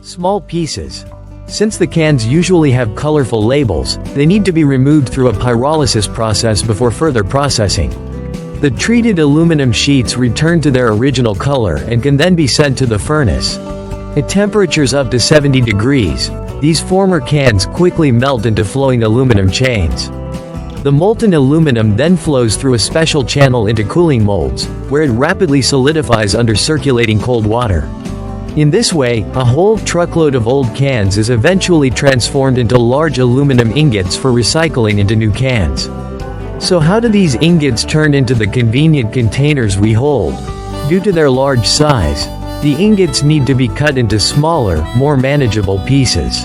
Small pieces. Since the cans usually have colorful labels, they need to be removed through a pyrolysis process before further processing. The treated aluminum sheets return to their original color and can then be sent to the furnace. At temperatures up to 70 degrees, these former cans quickly melt into flowing aluminum chains. The molten aluminum then flows through a special channel into cooling molds, where it rapidly solidifies under circulating cold water. In this way, a whole truckload of old cans is eventually transformed into large aluminum ingots for recycling into new cans. So how do these ingots turn into the convenient containers we hold? Due to their large size, the ingots need to be cut into smaller, more manageable pieces.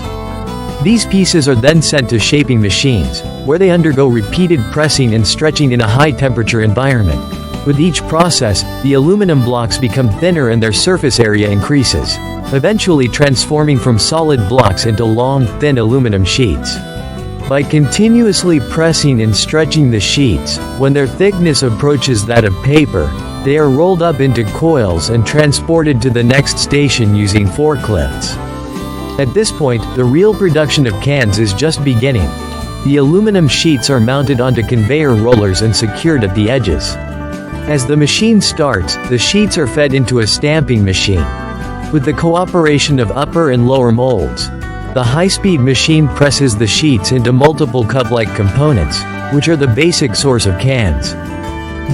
These pieces are then sent to shaping machines, where they undergo repeated pressing and stretching in a high-temperature environment. With each process, the aluminum blocks become thinner and their surface area increases, eventually transforming from solid blocks into long, thin aluminum sheets. By continuously pressing and stretching the sheets, when their thickness approaches that of paper, they are rolled up into coils and transported to the next station using forklifts. At this point, the real production of cans is just beginning. The aluminum sheets are mounted onto conveyor rollers and secured at the edges. As the machine starts, the sheets are fed into a stamping machine. With the cooperation of upper and lower molds, the high-speed machine presses the sheets into multiple cup-like components, which are the basic source of cans.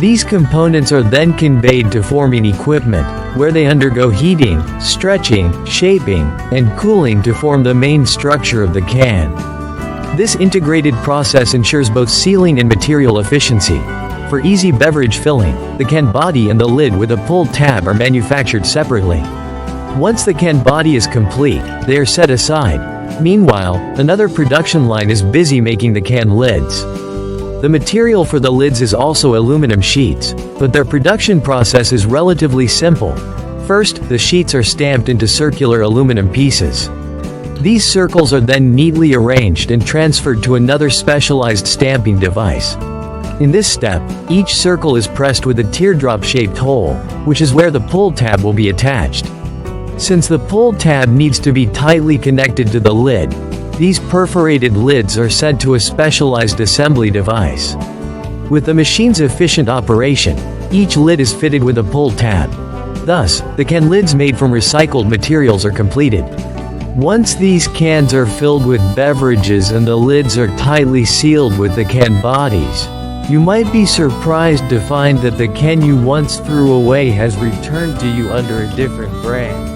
These components are then conveyed to forming equipment, where they undergo heating, stretching, shaping, and cooling to form the main structure of the can. This integrated process ensures both sealing and material efficiency. For easy beverage filling, the can body and the lid with a pull tab are manufactured separately. Once the can body is complete, they are set aside. Meanwhile, another production line is busy making the can lids. The material for the lids is also aluminum sheets, but their production process is relatively simple. First, the sheets are stamped into circular aluminum pieces. These circles are then neatly arranged and transferred to another specialized stamping device. In this step, each circle is pressed with a teardrop-shaped hole, which is where the pull tab will be attached. Since the pull tab needs to be tightly connected to the lid, these perforated lids are sent to a specialized assembly device. With the machine's efficient operation, each lid is fitted with a pull tab. Thus, the can lids made from recycled materials are completed. Once these cans are filled with beverages and the lids are tightly sealed with the can bodies, you might be surprised to find that the can you once threw away has returned to you under a different brand.